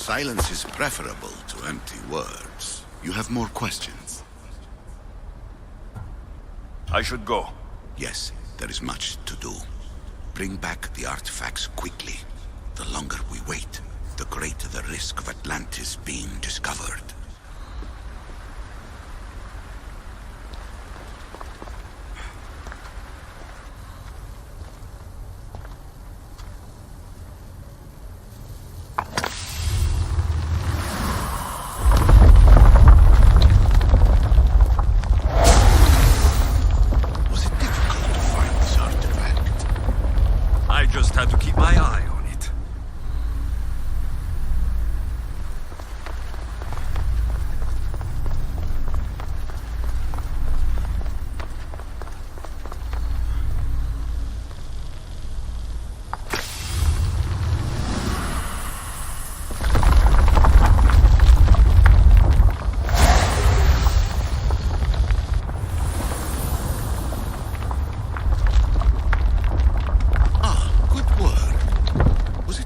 Silence is preferable to empty words. You have more questions? I should go. Yes, there is much to do. Bring back the artifacts quickly. The longer we wait, the greater the risk of Atlantis being discovered. Had to keep my eye on it.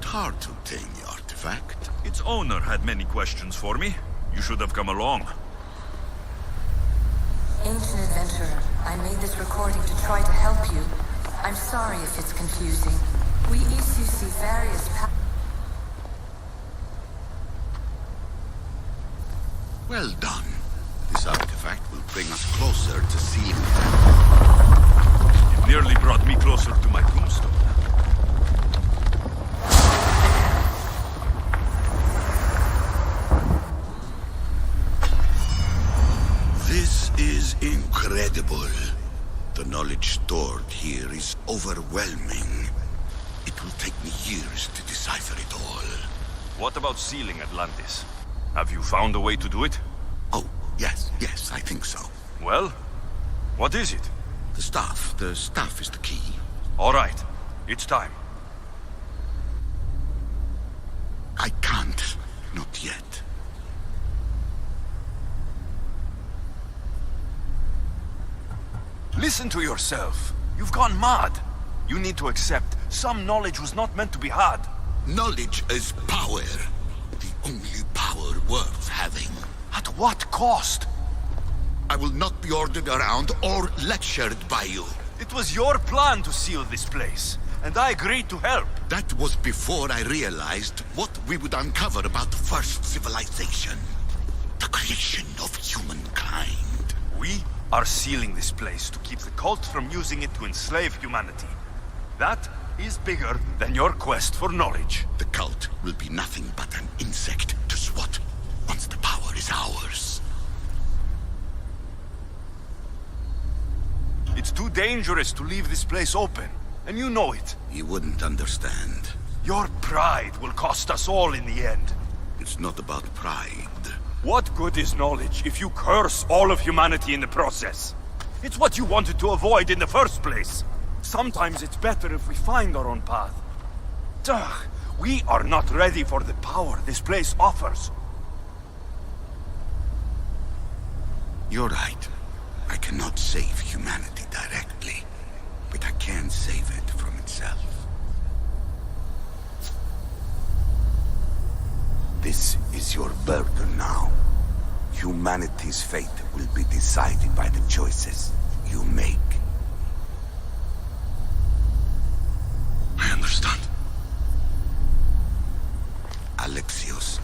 Hard to obtain the artifact. Its owner had many questions for me. You should have come along. Ancient adventurer, I made this recording to try to help you. I'm sorry if it's confusing. We see various Well done. This artifact will bring us closer to seeing It nearly brought me closer to my tombstone. This is incredible. The knowledge stored here is overwhelming. It will take me years to decipher it all. What about sealing Atlantis? Have you found a way to do it? Oh, yes, I think so. Well, what is it? The staff is the key. All right, it's time. I can't, not yet. Listen to yourself. You've gone mad. You need to accept some knowledge was not meant to be had. Knowledge is power. The only power worth having. At what cost? I will not be ordered around or lectured by you. It was your plan to seal this place, and I agreed to help. That was before I realized what we would uncover about the first civilization. The creation of humankind. We are sealing this place to keep the cult from using it to enslave humanity. That is bigger than your quest for knowledge. The cult will be nothing but an insect to swat once the power is ours. It's too dangerous to leave this place open, and you know it. You wouldn't understand. Your pride will cost us all in the end. It's not about pride. What good is knowledge if you curse all of humanity in the process? It's what you wanted to avoid in the first place. Sometimes it's better if we find our own path. Ugh, we are not ready for the power this place offers. You're right. I cannot save humanity directly, but I can save it from itself. This is your burden now. Humanity's fate will be decided by the choices you make. I understand. Alexios,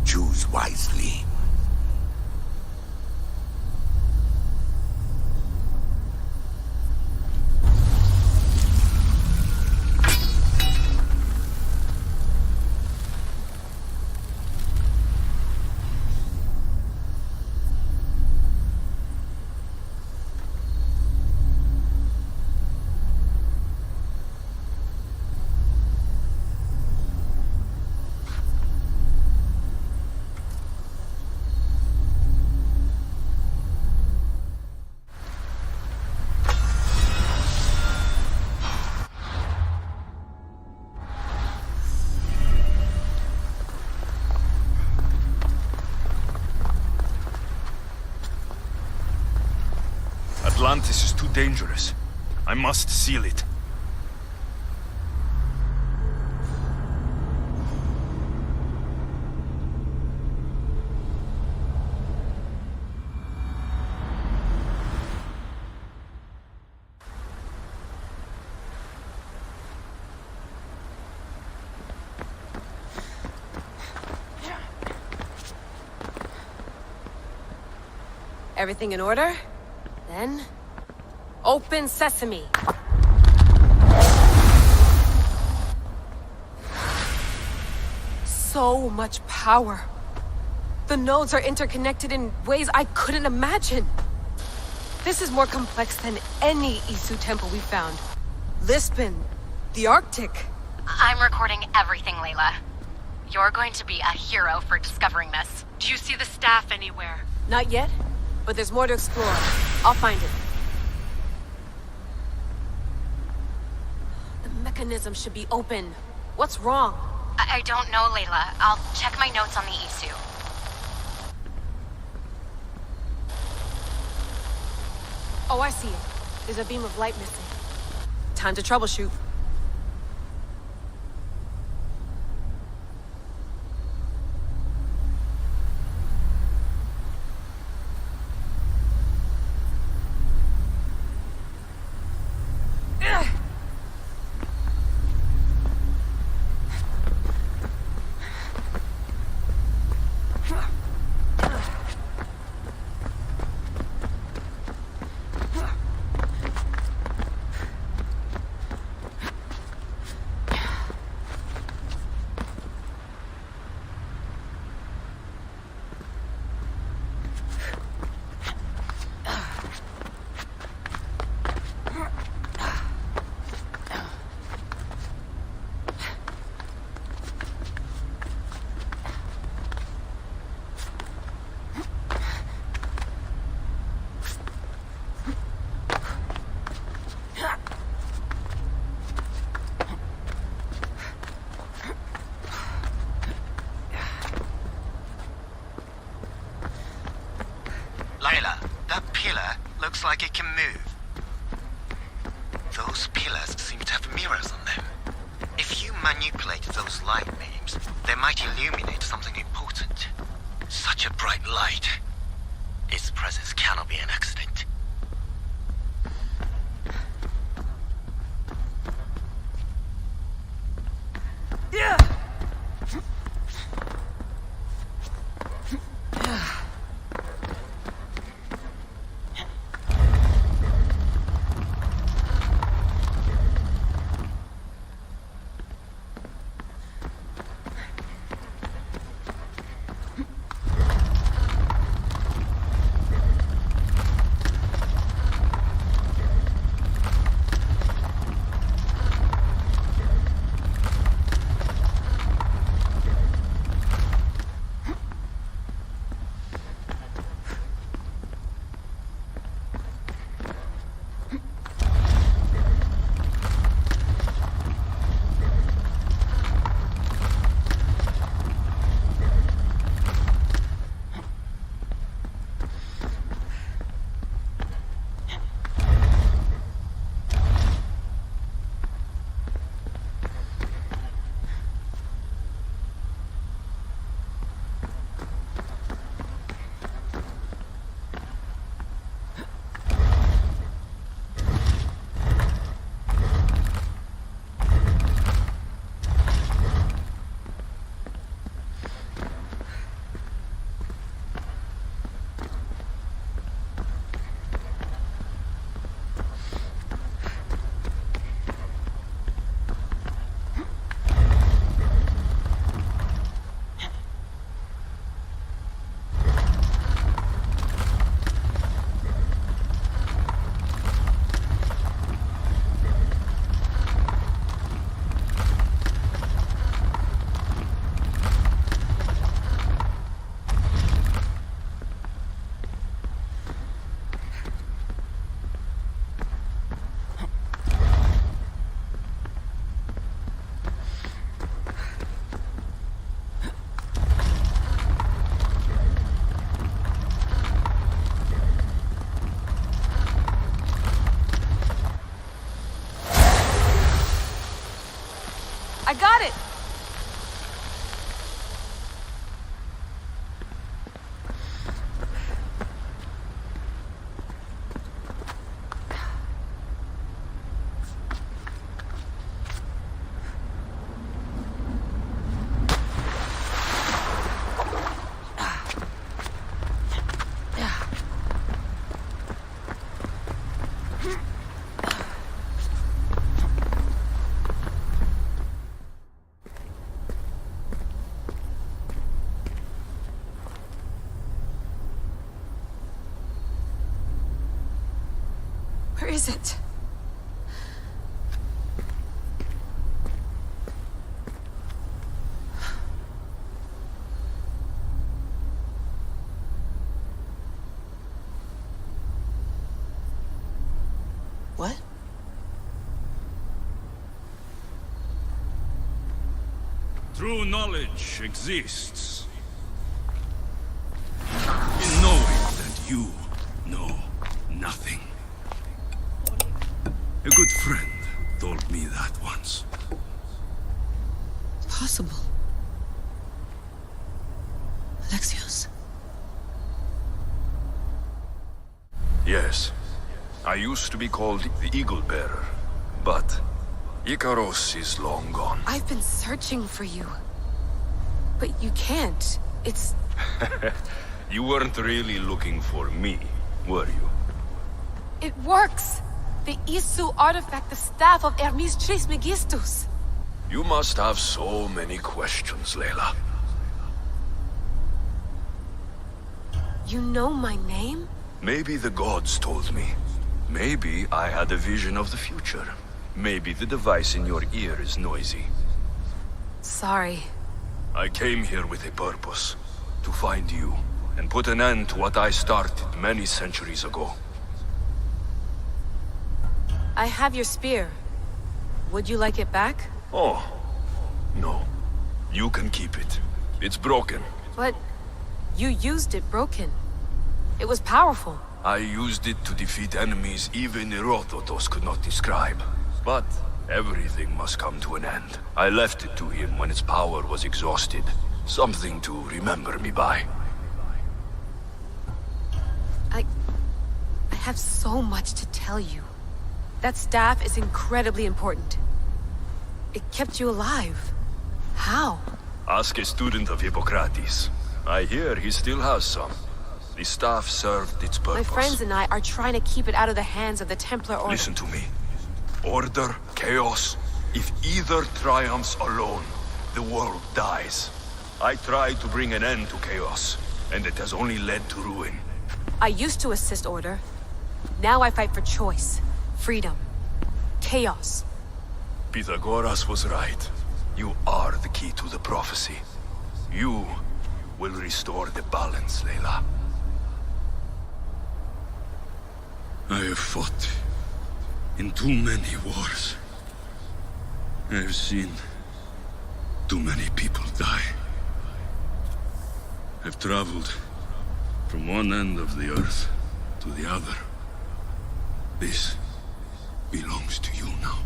choose wisely. Atlantis is too dangerous. I must seal it. Everything in order? Then... open sesame! So much power. The nodes are interconnected in ways I couldn't imagine. This is more complex than any Isu temple we found. Lisbon, the Arctic. I'm recording everything, Layla. You're going to be a hero for discovering this. Do you see the staff anywhere? Not yet, but there's more to explore. I'll find it. The mechanism should be open. What's wrong? I don't know, Layla. I'll check my notes on the Isu. Oh, I see it. There's a beam of light missing. Time to troubleshoot. Layla, that pillar looks like it can move. Those pillars seem to have mirrors on them. If you manipulate those light beams, they might illuminate something important. Such a bright light. Its presence cannot be an accident. I got it! Where is it? What? True knowledge exists in knowing that you know nothing. A good friend told me that once. Possible. Alexios? Yes. I used to be called the Eagle Bearer, but Icaros is long gone. I've been searching for you. But you can't. It's... You weren't really looking for me, were you? It works! The Isu artifact, the staff of Hermes Trismegistus. You must have so many questions, Layla. You know my name? Maybe the gods told me. Maybe I had a vision of the future. Maybe the device in your ear is noisy. Sorry. I came here with a purpose. To find you, and put an end to what I started many centuries ago. I have your spear. Would you like it back? Oh, no. You can keep it. It's broken. But you used it broken. It was powerful. I used it to defeat enemies even Herodotus could not describe. But everything must come to an end. I left it to him when its power was exhausted. Something to remember me by. I have so much to tell you. That staff is incredibly important. It kept you alive. How? Ask a student of Hippocrates. I hear he still has some. The staff served its purpose. My friends and I are trying to keep it out of the hands of the Templar Order. Listen to me. Order, chaos. If either triumphs alone, the world dies. I tried to bring an end to chaos, and it has only led to ruin. I used to assist Order. Now I fight for choice, freedom, chaos. Pythagoras was right. You are the key to the prophecy. You will restore the balance, Layla. I have fought in too many wars. I have seen too many people die. I've traveled from one end of the earth to the other. This belongs to you now.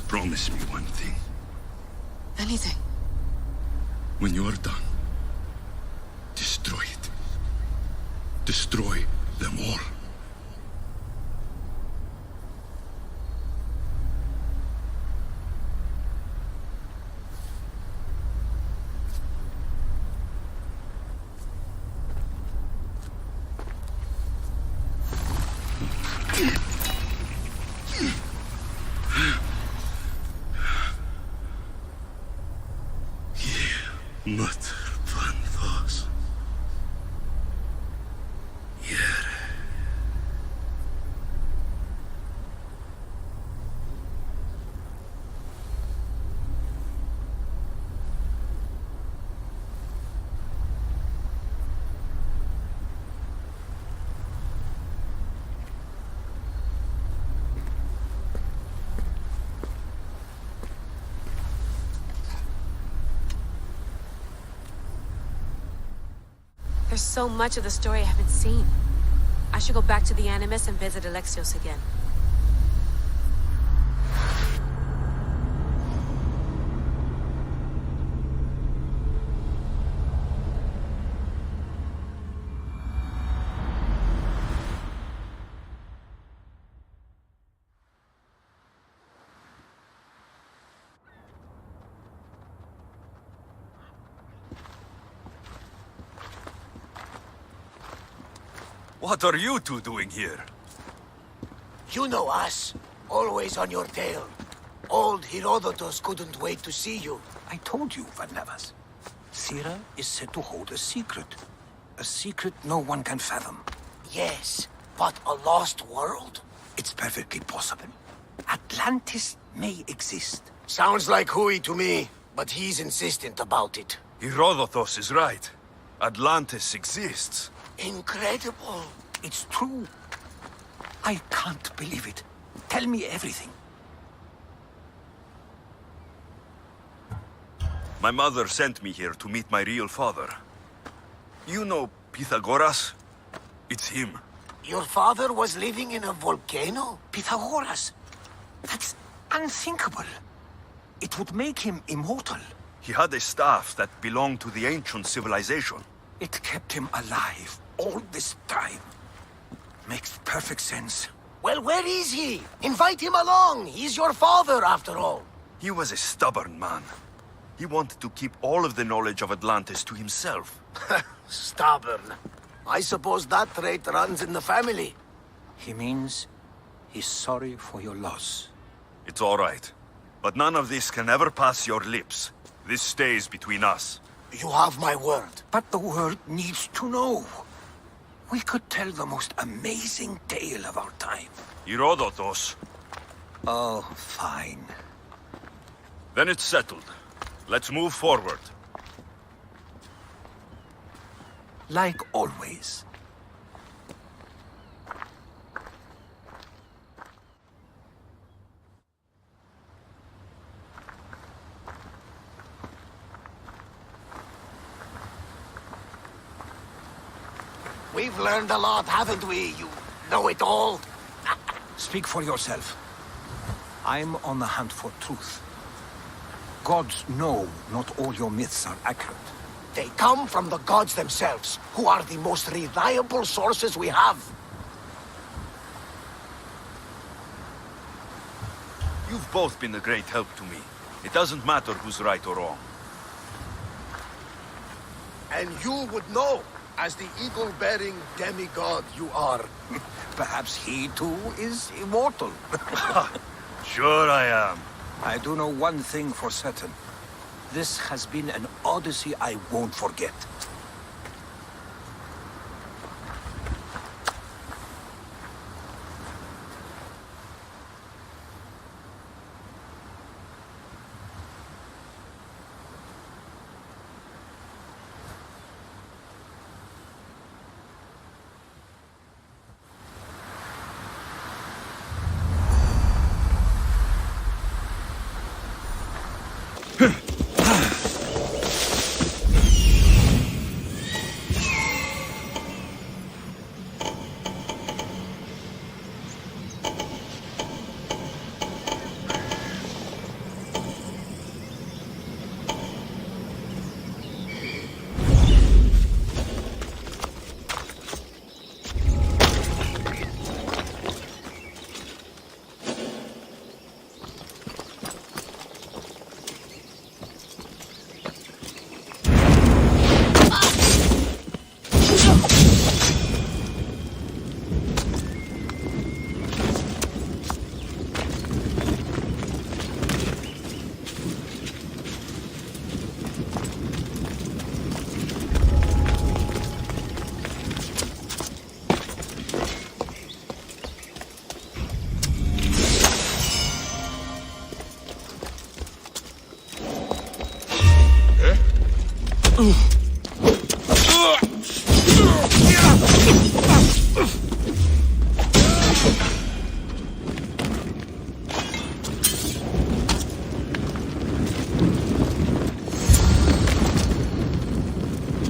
Promise me one thing. Anything. When you are done, destroy it. Destroy them all. Not plantos. There's so much of the story I haven't seen. I should go back to the Animus and visit Alexios again. What are you two doing here? You know us. Always on your tail. Old Herodotus couldn't wait to see you. I told you, Varnavas. Sira is said to hold a secret. A secret no one can fathom. Yes, but a lost world? It's perfectly possible. Atlantis may exist. Sounds like Hui to me, but he's insistent about it. Herodotus is right. Atlantis exists. Incredible. It's true. I can't believe it. Tell me everything. My mother sent me here to meet my real father. You know Pythagoras? It's him. Your father was living in a volcano? Pythagoras? That's unthinkable. It would make him immortal. He had a staff that belonged to the ancient civilization. It kept him alive all this time. Makes perfect sense. Well, where is he? Invite him along. He's your father, after all. He was a stubborn man. He wanted to keep all of the knowledge of Atlantis to himself. Stubborn. I suppose that trait runs in the family. He means he's sorry for your loss. It's all right. But none of this can ever pass your lips. This stays between us. You have my word. But the world needs to know. We could tell the most amazing tale of our time. Herodotus. Oh, fine. Then it's settled. Let's move forward. Like always. We've learned a lot, haven't we? You know it all. Speak for yourself. I'm on the hunt for truth. Gods know not all your myths are accurate. They come from the gods themselves, who are the most reliable sources we have. You've both been a great help to me. It doesn't matter who's right or wrong. And you would know, as the eagle-bearing demigod you are. Perhaps he too is immortal. Sure I am. I do know one thing for certain. This has been an odyssey I won't forget.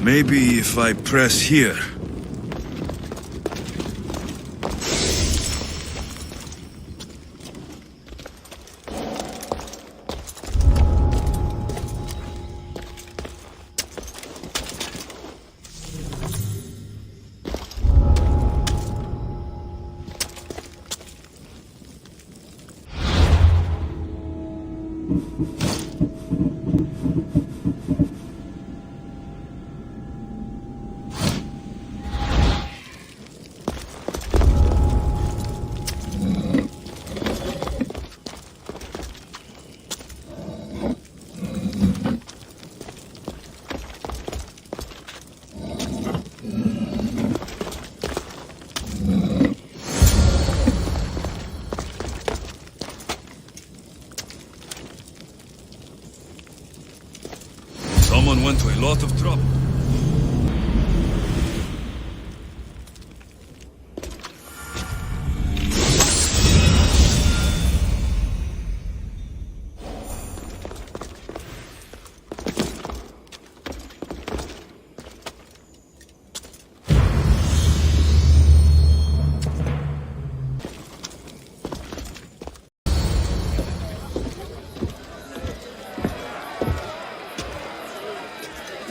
Maybe if I press here. Someone went to a lot of trouble.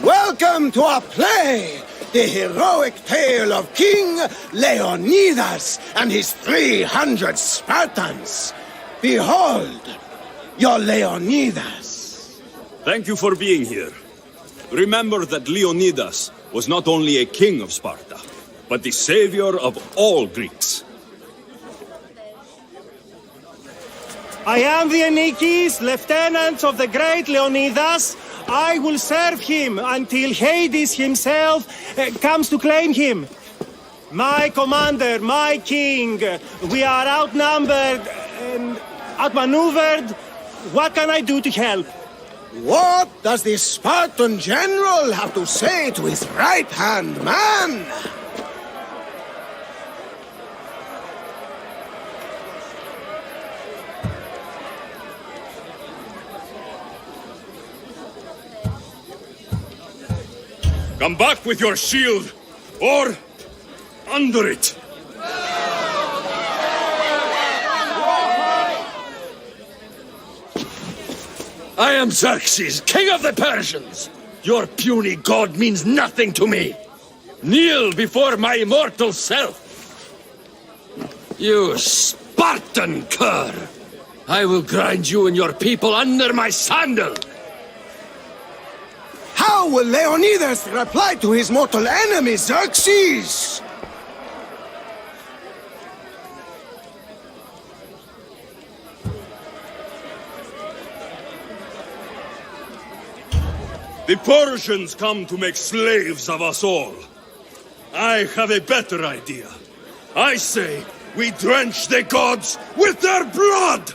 Welcome to our play, the heroic tale of King Leonidas and his 300 Spartans. Behold, your Leonidas. Thank you for being here. Remember that Leonidas was not only a king of Sparta, but the savior of all Greeks. I am the Anikis, lieutenant of the great Leonidas. I will serve him until Hades himself comes to claim him. My commander, my king, we are outnumbered and outmaneuvered. What can I do to help? What does the Spartan general have to say to his right-hand man? Come back with your shield, or under it. I am Xerxes, king of the Persians. Your puny god means nothing to me. Kneel before my immortal self. You Spartan cur! I will grind you and your people under my sandal. How will Leonidas reply to his mortal enemy, Xerxes? The Persians come to make slaves of us all. I have a better idea. I say we drench the gods with their blood!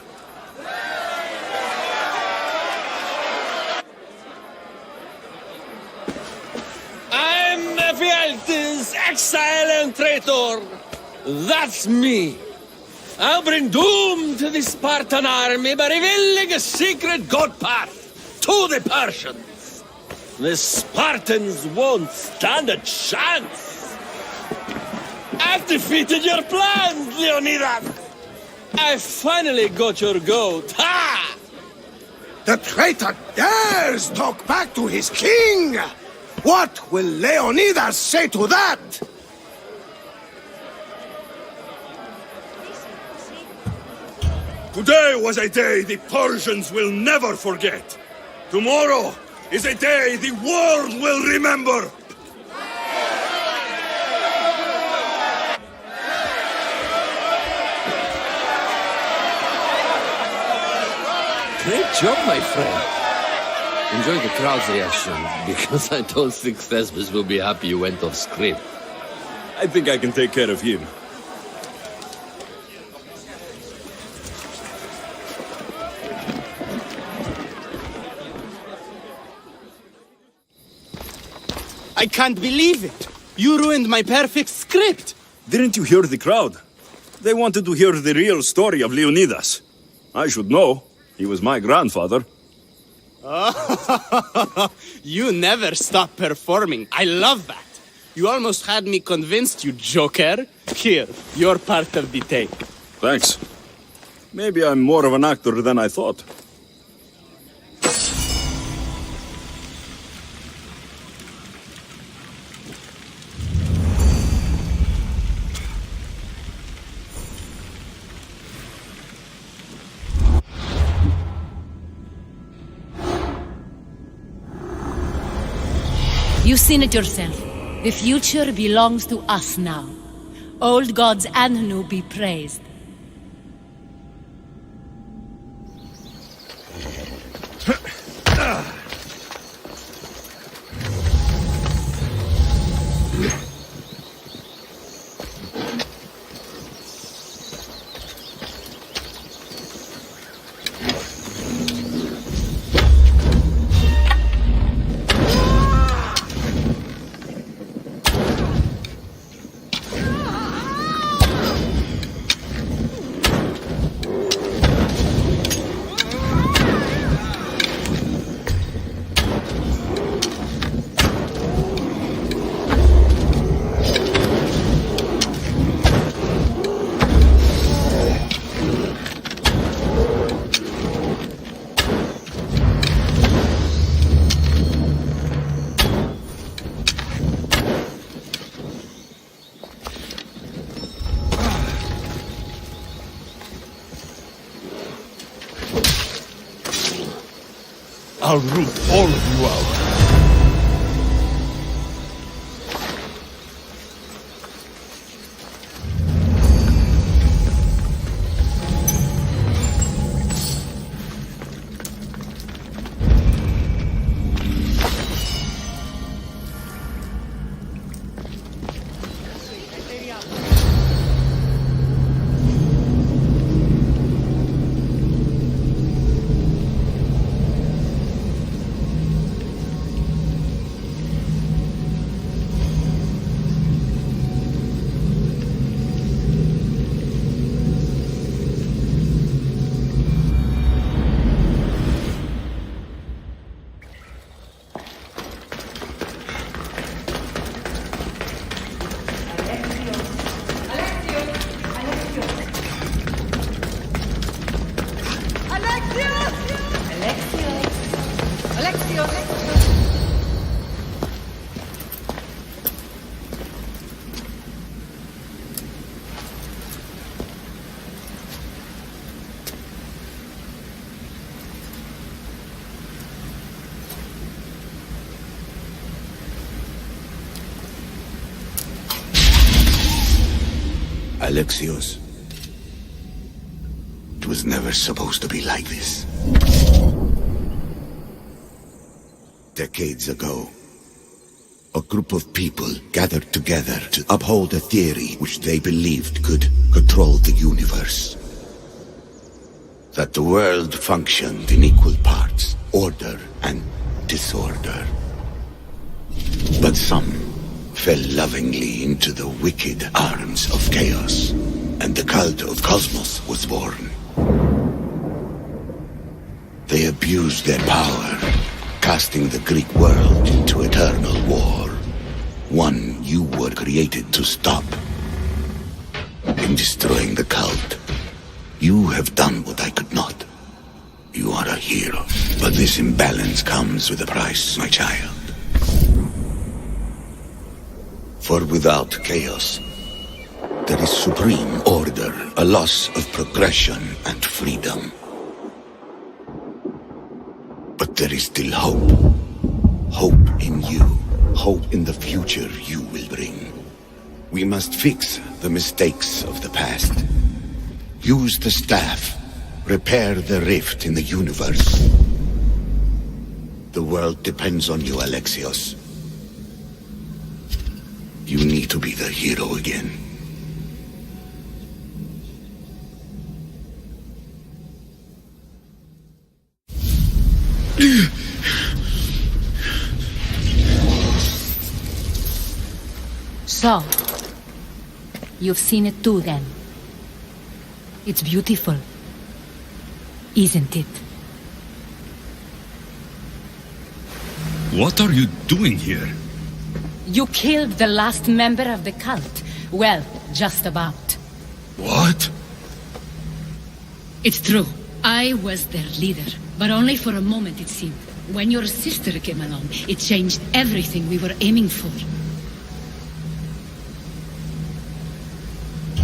I'm Ephialtes, exile and traitor. That's me. I'll bring doom to the Spartan army by revealing a secret god path to the Persians. The Spartans won't stand a chance. I've defeated your plans, Leonidas. I finally got your goat. Ha! The traitor dares talk back to his king! What will Leonidas say to that? Today was a day the Persians will never forget. Tomorrow is a day the world will remember. Great job, my friend. Enjoy the crowd's reaction, because I don't think Thesmus will be happy you went off script. I think I can take care of him. I can't believe it! You ruined my perfect script! Didn't you hear the crowd? They wanted to hear the real story of Leonidas. I should know. He was my grandfather. You never stop performing. I love that. You almost had me convinced, you joker. Here, you're part of the take. Thanks. Maybe I'm more of an actor than I thought. You've seen it yourself. The future belongs to us now. Old gods and new be praised. I'll root all of you out. Alexios, it was never supposed to be like this. Decades ago, a group of people gathered together to uphold a theory which they believed could control the universe. That the world functioned in equal parts, order and disorder. But some fell lovingly into the wicked arms of chaos, and the cult of Cosmos was born. They abused their power, casting the Greek world into eternal war. One you were created to stop. In destroying the cult, you have done what I could not. You are a hero. But this imbalance comes with a price, my child. For without chaos, there is supreme order, a loss of progression and freedom. But there is still hope. Hope in you. Hope in the future you will bring. We must fix the mistakes of the past. Use the staff. Repair the rift in the universe. The world depends on you, Alexios. You need to be the hero again. So, you've seen it too then. It's beautiful, isn't it? What are you doing here? You killed the last member of the cult. Well, just about. What? It's true. I was their leader, but only for a moment it seemed. When your sister came along, it changed everything we were aiming for.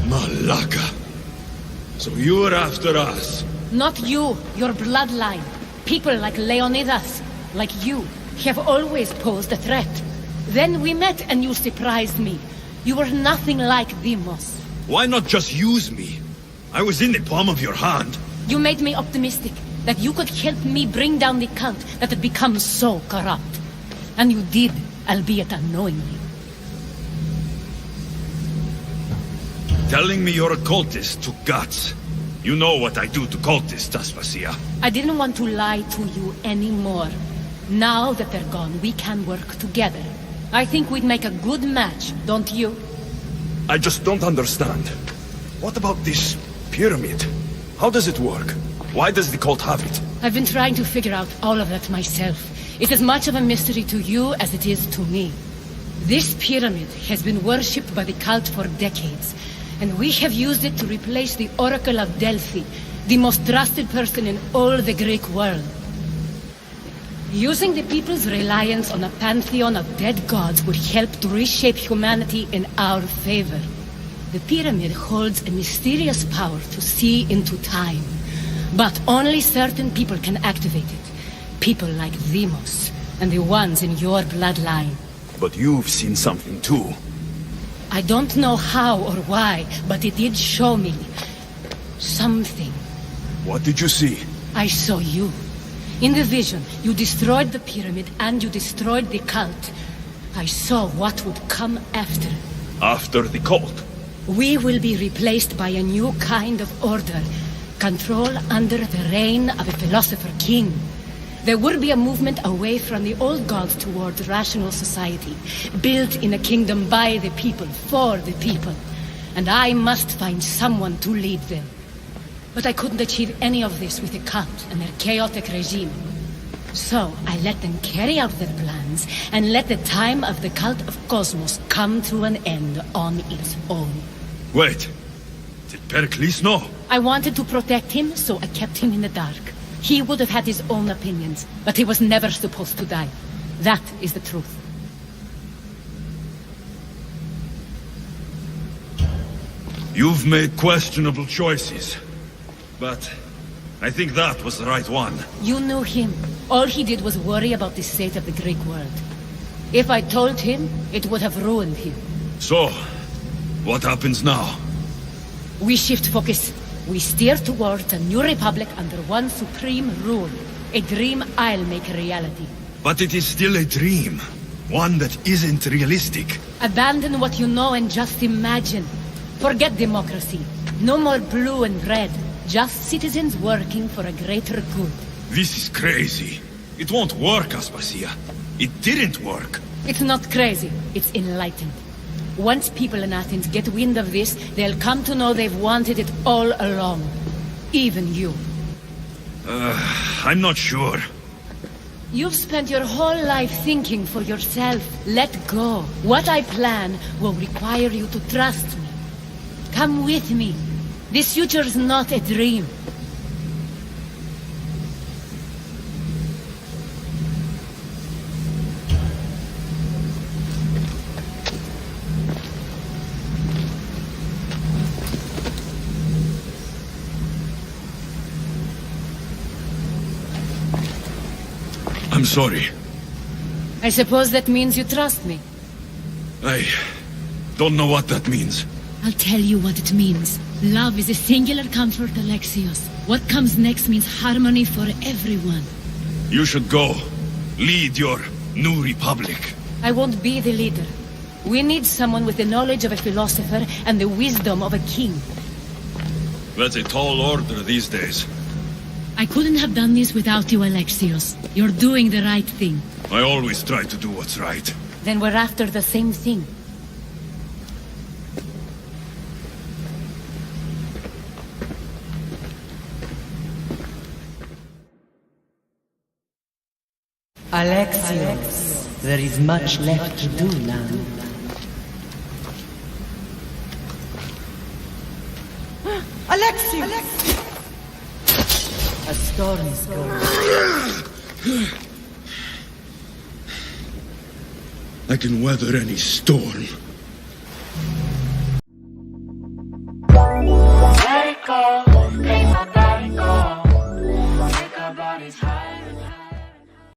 Malaka. So you were after us? Not you, your bloodline. People like Leonidas, like you, have always posed a threat. Then we met and you surprised me. You were nothing like Demos. Why not just use me? I was in the palm of your hand. You made me optimistic that you could help me bring down the cult that had become so corrupt. And you did, albeit unknowingly. Telling me you're a cultist took guts. You know what I do to cultists, Aspasia. I didn't want to lie to you anymore. Now that they're gone, we can work together. I think we'd make a good match, don't you? I just don't understand. What about this pyramid? How does it work? Why does the cult have it? I've been trying to figure out all of that myself. It's as much of a mystery to you as it is to me. This pyramid has been worshipped by the cult for decades, and we have used it to replace the Oracle of Delphi, the most trusted person in all the Greek world. Using the people's reliance on a pantheon of dead gods would help to reshape humanity in our favor. The pyramid holds a mysterious power to see into time, but only certain people can activate it. people like Demos, and the ones in your bloodline. But you've seen something too. I don't know how or why, but it did show me something. What did you see? I saw you. In the vision, you destroyed the pyramid and you destroyed the cult. I saw what would come after. After the cult? We will be replaced by a new kind of order. Control under the reign of a philosopher king. There will be a movement away from the old gods towards rational society, built in a kingdom by the people, for the people. And I must find someone to lead them. But I couldn't achieve any of this with the cult and their chaotic regime. So I let them carry out their plans, and let the time of the cult of Cosmos come to an end on its own. Wait, did Pericles know? I wanted to protect him, so I kept him in the dark. He would have had his own opinions, but he was never supposed to die. That is the truth. You've made questionable choices, but I think that was the right one. You knew him. All he did was worry about the state of the Greek world. If I told him, it would have ruined him. So, what happens now? We shift focus. We steer towards a new republic under one supreme rule. A dream I'll make a reality. But it is still a dream. One that isn't realistic. Abandon what you know and just imagine. Forget democracy. No more blue and red. Just citizens working for a greater good. This is crazy. It won't work, Aspasia. It didn't work. It's not crazy. It's enlightened. Once people in Athens get wind of this, they'll come to know they've wanted it all along. Even you. I'm not sure. You've spent your whole life thinking for yourself. Let go. What I plan will require you to trust me. Come with me. This future's not a dream. I'm sorry. I suppose that means you trust me. I don't know what that means. I'll tell you what it means. Love is a singular comfort, Alexios. What comes next means harmony for everyone. You should go. Lead your new republic. I won't be the leader. We need someone with the knowledge of a philosopher and the wisdom of a king. That's a tall order these days. I couldn't have done this without you, Alexios. You're doing the right thing. I always try to do what's right. Then we're after the same thing. Alexios, there is much left to do now. Alexios! A storm is coming. I can weather any storm.